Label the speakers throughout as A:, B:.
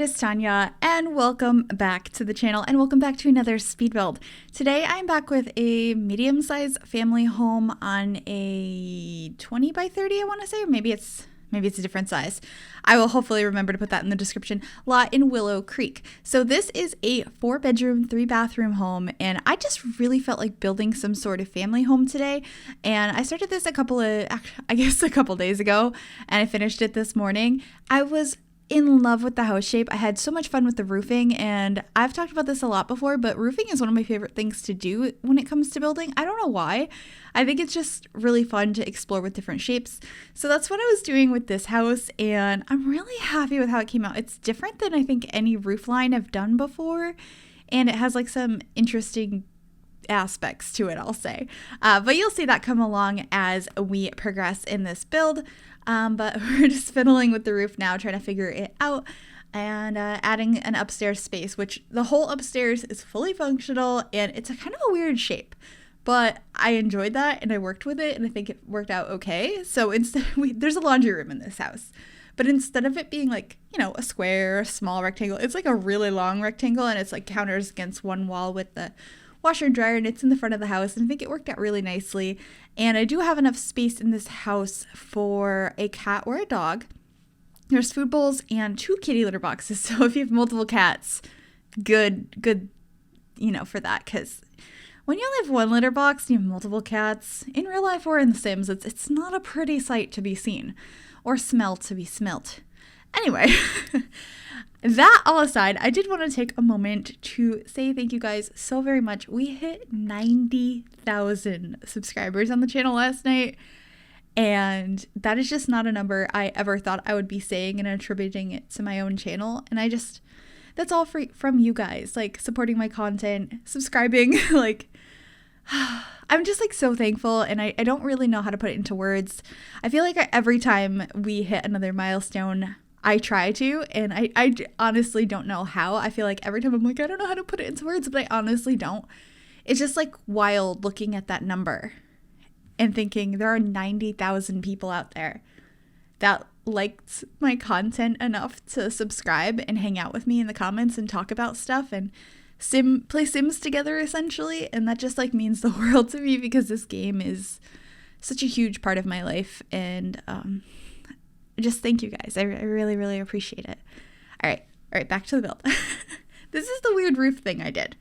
A: is Tanya, and welcome back to the channel, and welcome back to another speed build. Today I'm back with a medium-sized family home on a 20 by 30, I want to say, or maybe it's a different size. I will hopefully remember to put that in the description. Lot in Willow Creek. So this is a 4-bedroom, 3-bathroom home, and I just really felt like building some sort of family home today. And I started this a couple days ago, and I finished it this morning. I was in love with the house shape. I had so much fun with the roofing, and I've talked about this a lot before, but roofing is one of my favorite things to do when it comes to building. I don't know why. I think it's just really fun to explore with different shapes. So that's what I was doing with this house, and I'm really happy with how it came out. It's different than I think any roof line I've done before, and it has like some interesting aspects to it, I'll say. But you'll see that come along as we progress in this build. But we're just fiddling with the roof now, trying to figure it out, and adding an upstairs space, which the whole upstairs is fully functional, and it's a kind of a weird shape. But I enjoyed that, and I worked with it, and I think it worked out okay. So instead, there's a laundry room in this house. But instead of it being like, a square, a small rectangle, it's like a really long rectangle, and it's like counters against one wall with the washer and dryer, and it's in the front of the house, and I think it worked out really nicely. And I do have enough space in this house for a cat or a dog. There's food bowls and 2 kitty litter boxes, so if you have multiple cats, good for that, because when you only have one litter box and you have multiple cats, in real life or in The Sims, it's not a pretty sight to be seen, or smell to be smelt. Anyway, that all aside, I did want to take a moment to say thank you guys so very much. We hit 90,000 subscribers on the channel last night, and that is just not a number I ever thought I would be saying and attributing it to my own channel. And that's all from you guys, like supporting my content, subscribing, like I'm just like so thankful, and I don't really know how to put it into words. I feel like every time we hit another milestone, I try to, and I honestly don't know how. I feel like every time I'm like, I don't know how to put it into words, but I honestly don't. It's just like wild looking at that number and thinking there are 90,000 people out there that liked my content enough to subscribe and hang out with me in the comments and talk about stuff and play Sims together essentially. And that just like means the world to me, because this game is such a huge part of my life, and just thank you guys. I really, really appreciate it. All right, back to the build. This is the weird roof thing I did.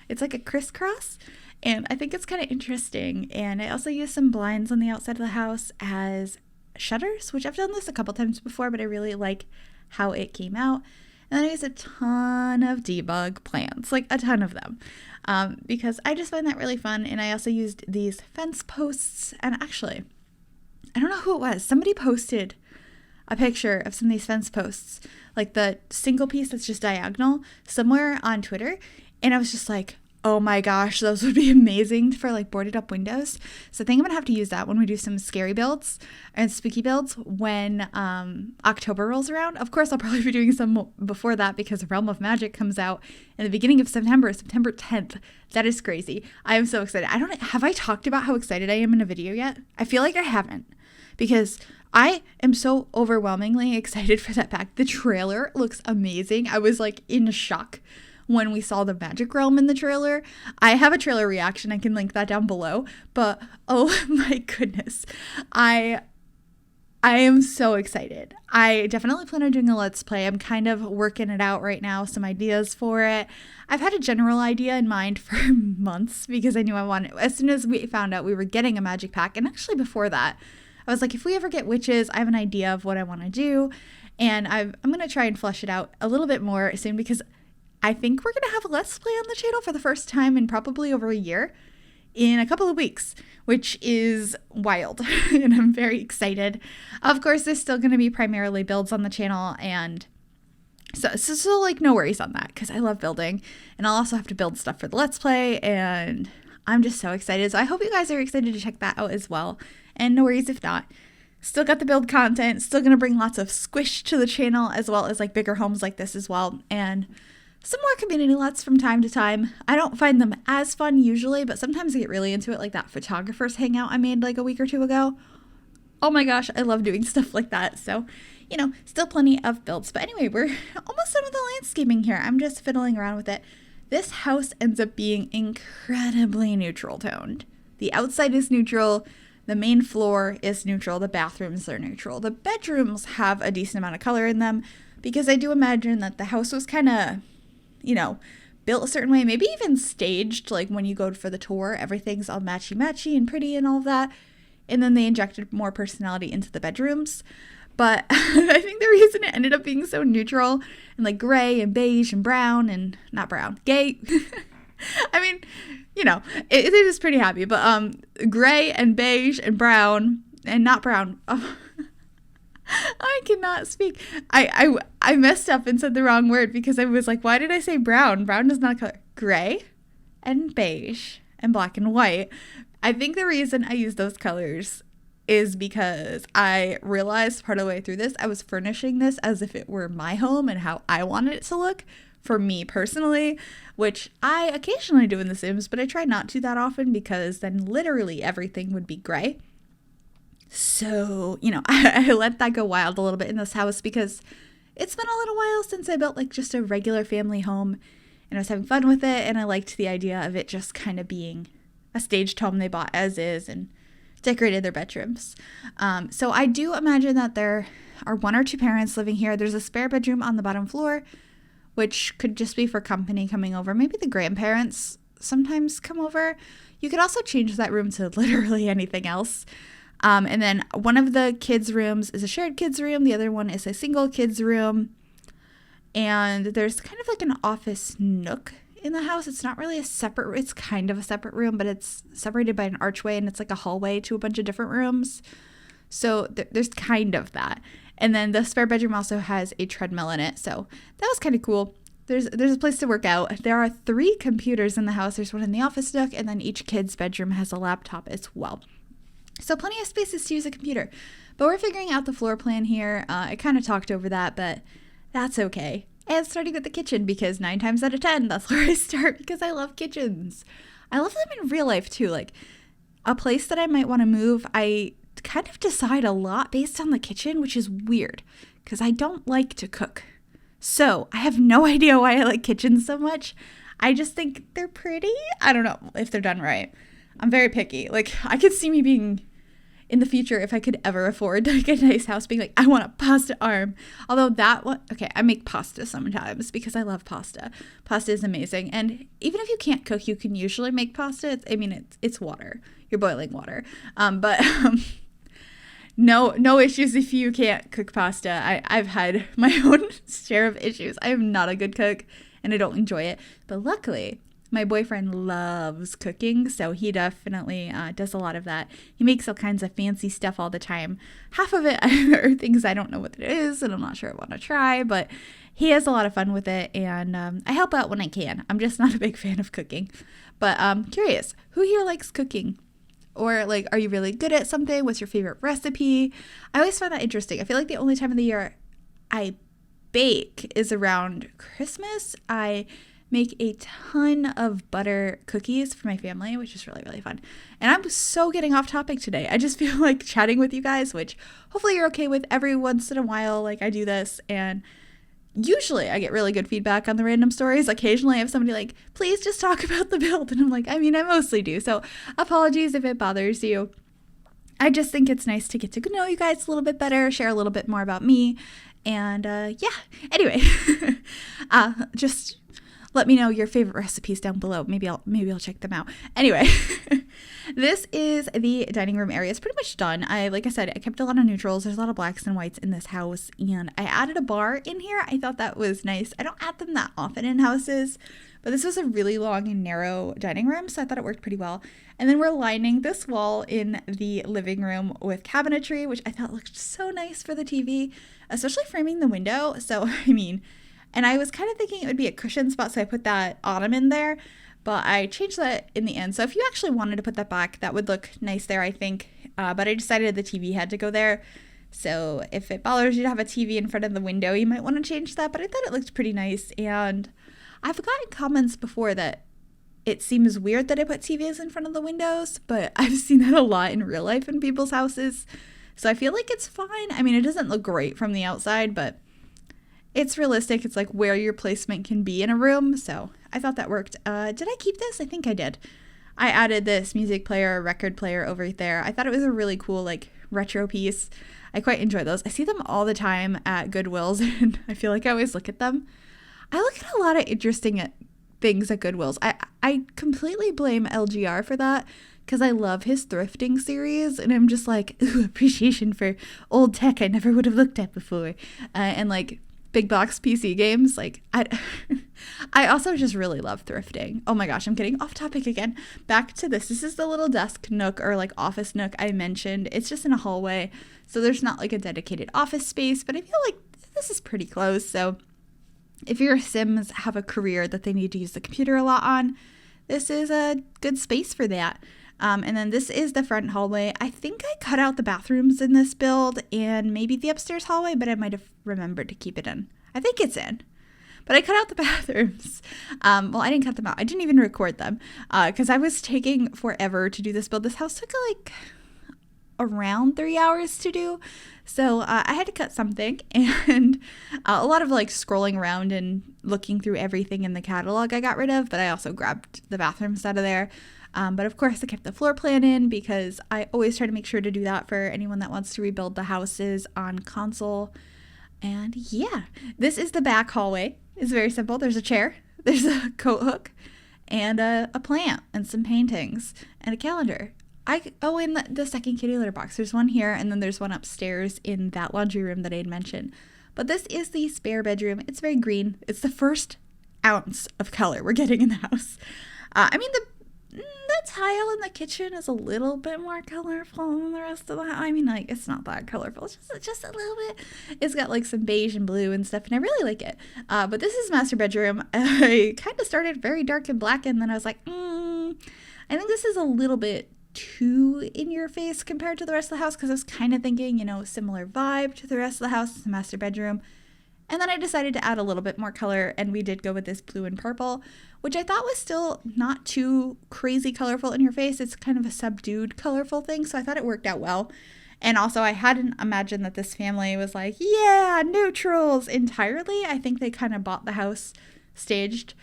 A: It's like a crisscross, and I think it's kind of interesting. And I also used some blinds on the outside of the house as shutters, which I've done this a couple times before, but I really like how it came out. And then I used a ton of debug plants, like a ton of them, because I just find that really fun. And I also used these fence posts, and actually, I don't know who it was. Somebody posted a picture of some of these fence posts, like the single piece that's just diagonal, somewhere on Twitter, and I was just like, oh my gosh, those would be amazing for like boarded up windows. So I think I'm gonna have to use that when we do some scary builds and spooky builds when October rolls around. Of course, I'll probably be doing some before that, because Realm of Magic comes out in the beginning of September 10th. That is crazy. I am so excited. Have I talked about how excited I am in a video yet? I feel like I haven't, because I am so overwhelmingly excited for that pack. The trailer looks amazing. I was like in shock when we saw the Magic Realm in the trailer. I have a trailer reaction. I can link that down below. But oh my goodness, I am so excited. I definitely plan on doing a Let's Play. I'm kind of working it out right now, some ideas for it. I've had a general idea in mind for months, because I knew I wanted, as soon as we found out we were getting a magic pack, and actually before that, I was like, if we ever get witches, I have an idea of what I want to do, and I'm going to try and flesh it out a little bit more soon, because I think we're going to have a Let's Play on the channel for the first time in probably over a year, in a couple of weeks, which is wild, and I'm very excited. Of course, there's still going to be primarily builds on the channel, and so like no worries on that, because I love building, and I'll also have to build stuff for the Let's Play, and I'm just so excited. So I hope you guys are excited to check that out as well. And no worries if not. Still got the build content, still going to bring lots of squish to the channel, as well as like bigger homes like this as well. And some more community lots from time to time. I don't find them as fun usually, but sometimes I get really into it, like that photographers hangout I made like a week or two ago. Oh my gosh, I love doing stuff like that. So, still plenty of builds. But anyway, we're almost done with the landscaping here. I'm just fiddling around with it. This house ends up being incredibly neutral toned. The outside is neutral. The main floor is neutral. The bathrooms are neutral. The bedrooms have a decent amount of color in them because I do imagine that the house was kind of, built a certain way, maybe even staged. Like when you go for the tour, everything's all matchy-matchy and pretty and all of that. And then they injected more personality into the bedrooms. But I think the reason it ended up being so neutral and like gray and beige and brown and not brown, gay. I mean, it is pretty happy, but gray and beige and brown and not brown. Oh, I cannot speak. I messed up and said the wrong word because I was like, why did I say brown? Brown is not a color. Gray and beige and black and white. I think the reason I use those colors is because I realized part of the way through this, I was furnishing this as if it were my home and how I wanted it to look for me personally, which I occasionally do in The Sims, but I try not to that often because then literally everything would be gray. So, I let that go wild a little bit in this house because it's been a little while since I built like just a regular family home and I was having fun with it and I liked the idea of it just kind of being a staged home they bought as is and decorated their bedrooms. So I do imagine that there are one or two parents living here. There's a spare bedroom on the bottom floor, which could just be for company coming over. Maybe the grandparents sometimes come over. You could also change that room to literally anything else. And then one of the kids' rooms is a shared kids' room. The other one is a single kids' room. And there's kind of like an office nook in the house. It's not really it's kind of a separate room, but it's separated by an archway and it's like a hallway to a bunch of different rooms. So there's kind of that. And then the spare bedroom also has a treadmill in it. So that was kind of cool. There's a place to work out. There are 3 computers in the house. There's one in the office nook, and then each kid's bedroom has a laptop as well. So plenty of spaces to use a computer. But we're figuring out the floor plan here. I kind of talked over that, but that's okay. And starting with the kitchen, because 9 times out of 10, that's where I start because I love kitchens. I love them in real life too. Like a place that I might want to move, I kind of decide a lot based on the kitchen, which is weird because I don't like to cook. So I have no idea why I like kitchens so much. I just think they're pretty. I don't know if they're done right. I'm very picky. Like I could see me being in the future, if I could ever afford like a nice house, being like, I want a pasta arm. Although that one, okay, I make pasta sometimes because I love pasta. Pasta is amazing. And even if you can't cook, you can usually make pasta. It's water. You're boiling water. No issues if you can't cook pasta. I've had my own share of issues. I am not a good cook and I don't enjoy it. But luckily, my boyfriend loves cooking, so he definitely does a lot of that. He makes all kinds of fancy stuff all the time. Half of it are things I don't know what it is, and I'm not sure I want to try, but he has a lot of fun with it, and I help out when I can. I'm just not a big fan of cooking. But I'm curious, who here likes cooking? Or, like, are you really good at something? What's your favorite recipe? I always find that interesting. I feel like the only time of the year I bake is around Christmas. I make a ton of butter cookies for my family, which is really, really fun. And I'm so getting off topic today. I just feel like chatting with you guys, which hopefully you're okay with. Every once in a while, like I do this, and usually I get really good feedback on the random stories. Occasionally I have somebody like, please just talk about the build. And I'm like, I mostly do. So apologies if it bothers you. I just think it's nice to get to know you guys a little bit better, share a little bit more about me. And anyway, just let me know your favorite recipes down below. Maybe I'll check them out. Anyway, this is the dining room area. It's pretty much done. Like I said, I kept a lot of neutrals. There's a lot of blacks and whites in this house, and I added a bar in here. I thought that was nice. I don't add them that often in houses, but this was a really long and narrow dining room, so I thought it worked pretty well. And then we're lining this wall in the living room with cabinetry, which I thought looked so nice for the TV, especially framing the window. So, and I was kind of thinking it would be a cushion spot, so I put that ottoman there, but I changed that in the end. So if you actually wanted to put that back, that would look nice there, I think. But I decided the TV had to go there. So if it bothers you to have a TV in front of the window, you might want to change that. But I thought it looked pretty nice. And I've gotten comments before that it seems weird that I put TVs in front of the windows, but I've seen that a lot in real life in people's houses. So I feel like it's fine. I mean, it doesn't look great from the outside, but it's realistic. It's like where your placement can be in a room. So I thought that worked. Did I keep this? I think I did. I added this music player, record player over there. I thought it was a really cool, like, retro piece. I quite enjoy those. I see them all the time at Goodwill's, and I feel like I always look at them. I look at a lot of interesting things at Goodwill's. I completely blame LGR for that, because I love his thrifting series, and I'm just like, ooh, appreciation for old tech I never would have looked at before. And, like, big box PC games. Like, I also just really love thrifting. Oh my gosh, I'm getting off topic again. Back to this. This is the little desk nook or like office nook I mentioned. It's just in a hallway, so there's not like a dedicated office space, but I feel like this is pretty close. So if your Sims have a career that they need to use the computer a lot on, this is a good space for that. And then this is the front hallway. I think I cut out the bathrooms in this build and maybe the upstairs hallway, but I might have remembered to keep it in. I think it's in, but I cut out the bathrooms. Well, I didn't cut them out. I didn't even record them because I was taking forever to do this build. This house took like around 3 hours to do. So I had to cut something, and a lot of like scrolling around and looking through everything in the catalog I got rid of, but I also grabbed the bathrooms out of there. But of course I kept the floor plan in because I always try to make sure to do that for anyone that wants to rebuild the houses on console. And yeah, this is the back hallway. It's very simple. There's a chair, there's a coat hook, and a plant, and some paintings, and a calendar. In the second kitty litter box, there's one here, and then there's one upstairs in that laundry room that I had mentioned. But this is the spare bedroom. It's very green. It's the first ounce of color we're getting in the house. The tile in the kitchen is a little bit more colorful than the rest of the house. I mean, like, it's not that colorful. It's just a little bit. It's got, like, some beige and blue and stuff, and I really like it. But this is master bedroom. I kind of started very dark and black, and then I was like, I think this is a little bit too in your face compared to the rest of the house, because I was kind of thinking, similar vibe to the rest of the house, the master bedroom. And then I decided to add a little bit more color, and we did go with this blue and purple, which I thought was still not too crazy colorful in your face. It's kind of a subdued colorful thing, so I thought it worked out well. And also, I hadn't imagined that this family was like, yeah, neutrals entirely. I think they kind of bought the house staged,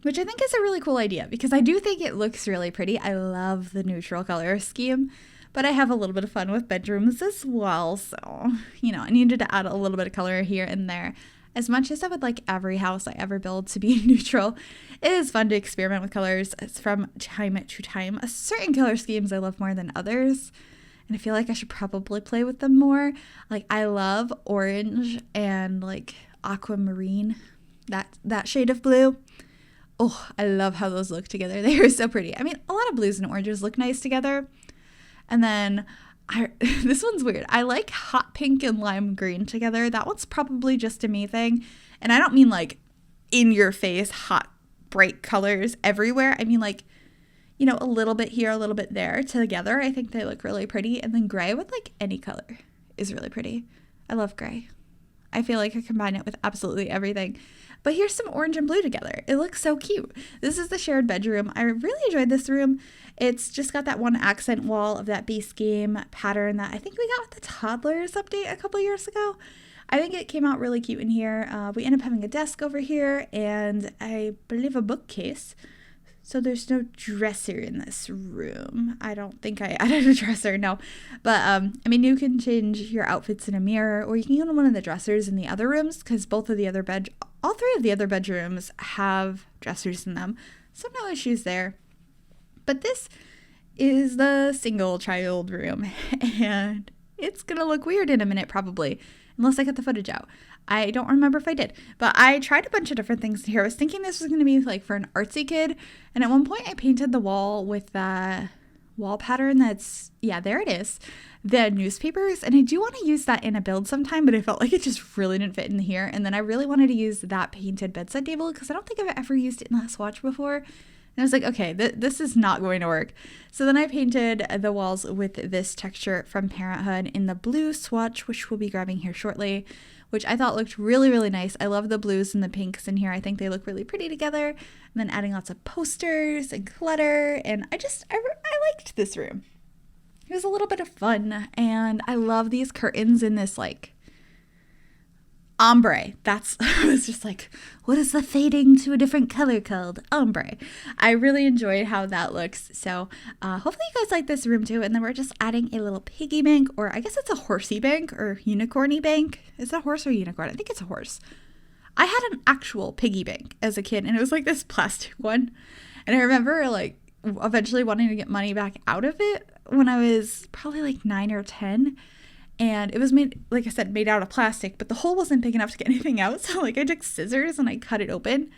A: which I think is a really cool idea, because I do think it looks really pretty. I love the neutral color scheme. But I have a little bit of fun with bedrooms as well, so, I needed to add a little bit of color here and there. As much as I would like every house I ever build to be neutral, it is fun to experiment with colors. It's from time to time. Certain color schemes I love more than others, and I feel like I should probably play with them more. Like, I love orange and, like, aquamarine, that shade of blue. Oh, I love how those look together. They are so pretty. I mean, a lot of blues and oranges look nice together. And then, this one's weird. I like hot pink and lime green together. That one's probably just a me thing. And I don't mean like in your face, hot, bright colors everywhere. I mean like, a little bit here, a little bit there together. I think they look really pretty. And then gray with like any color is really pretty. I love gray. I feel like I combine it with absolutely everything. But here's some orange and blue together. It looks so cute. This is the shared bedroom. I really enjoyed this room. It's just got that one accent wall of that base game pattern that I think we got with the toddlers update a couple years ago. I think it came out really cute in here. We ended up having a desk over here and I believe a bookcase. So there's no dresser in this room. I don't think I added a dresser, no. But, you can change your outfits in a mirror, or you can go to one of the dressers in the other rooms, because all three of the other bedrooms have dressers in them. So no issues there. But this is the single child room, and it's going to look weird in a minute probably, unless I cut the footage out. I don't remember if I did, but I tried a bunch of different things here. I was thinking this was going to be like for an artsy kid, and at one point I painted the wall with the wall pattern there it is, the newspapers, and I do want to use that in a build sometime, but I felt like it just really didn't fit in here. And then I really wanted to use that painted bedside table because I don't think I've ever used it in that swatch before. And I was like, okay, this is not going to work. So then I painted the walls with this texture from Parenthood in the blue swatch, which we'll be grabbing here shortly, which I thought looked really, really nice. I love the blues and the pinks in here. I think they look really pretty together. And then adding lots of posters and clutter. And I liked this room. it was a little bit of fun. And I love these curtains in this like ombre. That's, I was just like, what is the fading to a different color called? Ombre. I really enjoyed how that looks. So hopefully you guys like this room too. And then we're just adding a little piggy bank, or I guess it's a horsey bank or unicorny bank. Is that horse or unicorn? I think it's a horse. I had an actual piggy bank as a kid, and it was like this plastic one. And I remember like eventually wanting to get money back out of it when I was probably like 9 or 10. And it was made, like I said, made out of plastic, but the hole wasn't big enough to get anything out. So like I took scissors and I cut it open.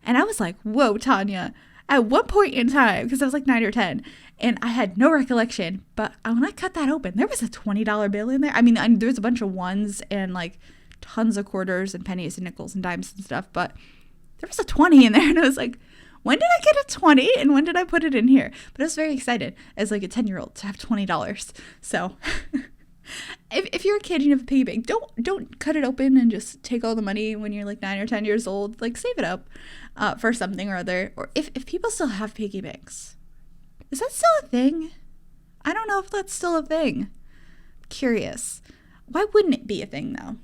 A: And I was like, whoa, Tanya, at one point in time, because I was like 9 or 10, and I had no recollection, but when I cut that open, there was a $20 bill in there. I mean, there was a bunch of ones and like tons of quarters and pennies and nickels and dimes and stuff, but there was a 20 in there. And I was like, when did I get a 20 and when did I put it in here? But I was very excited as like a 10-year-old to have $20. So if you're a kid and you have a piggy bank, don't cut it open and just take all the money when you're like 9 or 10 years old. Like save it up for something or other. Or if people still have piggy banks, is that still a thing? I don't know if that's still a thing. Curious. Why wouldn't it be a thing though?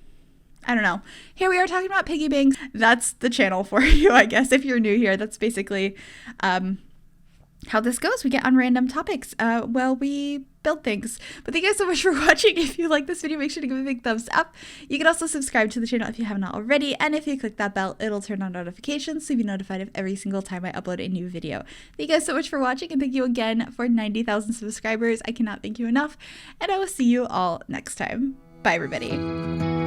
A: I don't know. Here we are talking about piggy banks. That's the channel for you, I guess. If you're new here, that's basically how this goes. We get on random topics while we build things. But thank you guys so much for watching. If you like this video, make sure to give it a big thumbs up. You can also subscribe to the channel if you have not already. And if you click that bell, it'll turn on notifications so you'll be notified of every single time I upload a new video. Thank you guys so much for watching, and thank you again for 90,000 subscribers. I cannot thank you enough. And I will see you all next time. Bye, everybody.